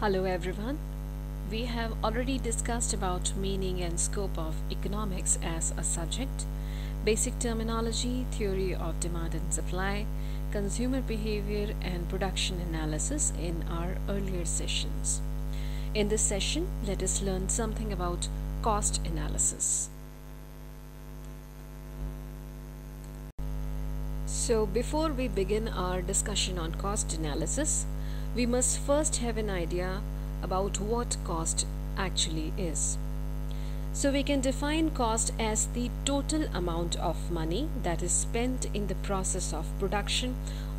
Hello everyone. We have already discussed about meaning and scope of economics as a subject, basic terminology, theory of demand and supply, consumer behavior and production analysis in our earlier sessions. In this session, let us learn something about cost analysis. So before we begin our discussion on cost analysis, we must first have an idea about what cost actually is. So we can define cost as the total amount of money that is spent in the process of production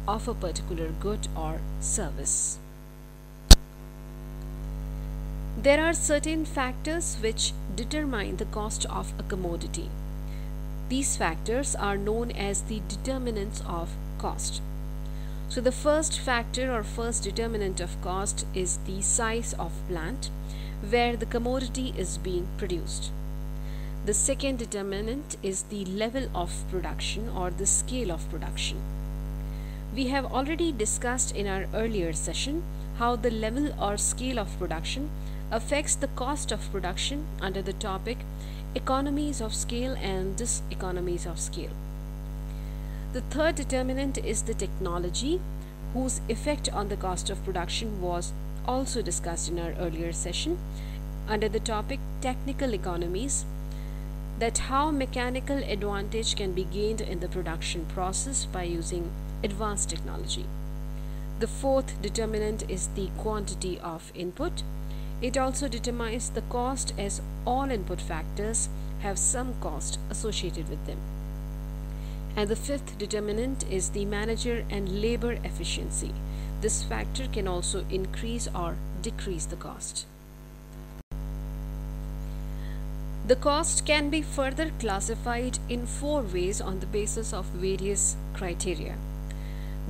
of a particular good or service. There are certain factors which determine the cost of a commodity. These factors are known as the determinants of cost. So the first factor or first determinant of cost is the size of plant where the commodity is being produced. The second determinant is the level of production or the scale of production. We have already discussed in our earlier session how the level or scale of production affects the cost of production under the topic economies of scale and diseconomies of scale. The third determinant is the technology, whose effect on the cost of production was also discussed in our earlier session under the topic technical economies, that how mechanical advantage can be gained in the production process by using advanced technology. The fourth determinant is the quantity of input. It also determines the cost as all input factors have some cost associated with them. And the fifth determinant is the manager and labor efficiency. This factor can also increase or decrease the cost. The cost can be further classified in four ways on the basis of various criteria.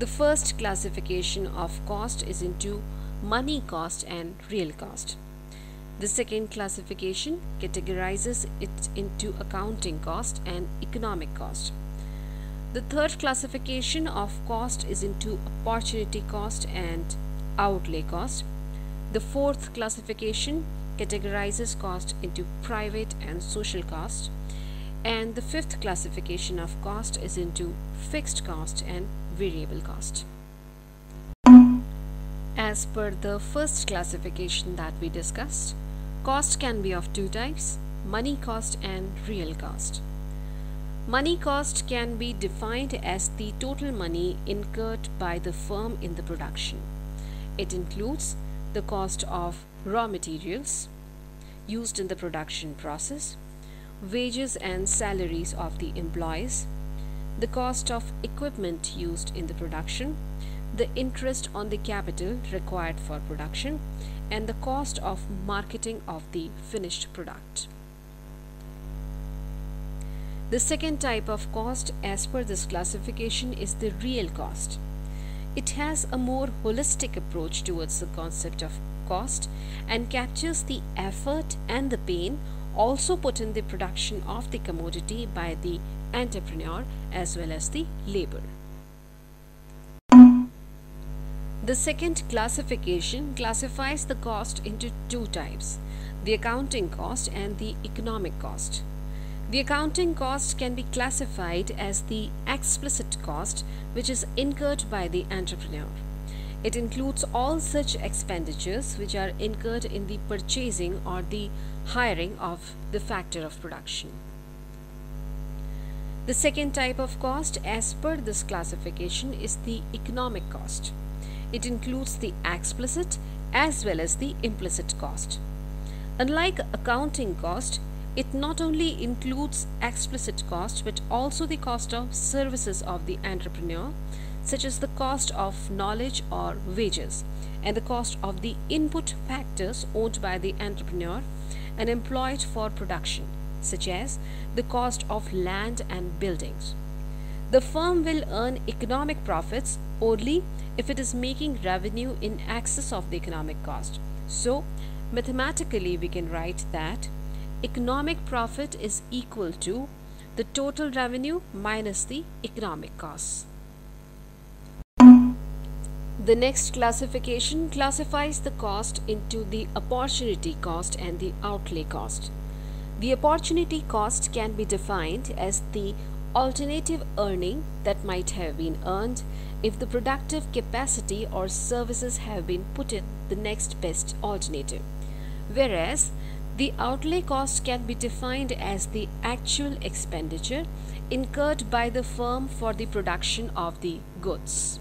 The first classification of cost is into money cost and real cost. The second classification categorizes it into accounting cost and economic cost. The third classification of cost is into opportunity cost and outlay cost. The fourth classification categorizes cost into private and social cost. And the fifth classification of cost is into fixed cost and variable cost. As per the first classification that we discussed, cost can be of two types: money cost and real cost. Money cost can be defined as the total money incurred by the firm in the production. It includes the cost of raw materials used in the production process, wages and salaries of the employees, the cost of equipment used in the production, the interest on the capital required for production, and the cost of marketing of the finished product. The second type of cost as per this classification is the real cost. It has a more holistic approach towards the concept of cost and captures the effort and the pain also put in the production of the commodity by the entrepreneur as well as the labor. The second classification classifies the cost into two types: the accounting cost and the economic cost. The accounting cost can be classified as the explicit cost which is incurred by the entrepreneur. It includes all such expenditures which are incurred in the purchasing or the hiring of the factor of production. The second type of cost as per this classification is the economic cost. It includes the explicit as well as the implicit cost. Unlike accounting cost, it not only includes explicit cost but also the cost of services of the entrepreneur, such as the cost of knowledge or wages, and the cost of the input factors owned by the entrepreneur and employed for production, such as the cost of land and buildings. The firm will earn economic profits only if it is making revenue in excess of the economic cost. So, mathematically we can write that economic profit is equal to the total revenue minus the economic costs. The next classification classifies the cost into the opportunity cost and the outlay cost. The opportunity cost can be defined as the alternative earning that might have been earned if the productive capacity or services have been put in the next best alternative, whereas the outlay cost can be defined as the actual expenditure incurred by the firm for the production of the goods.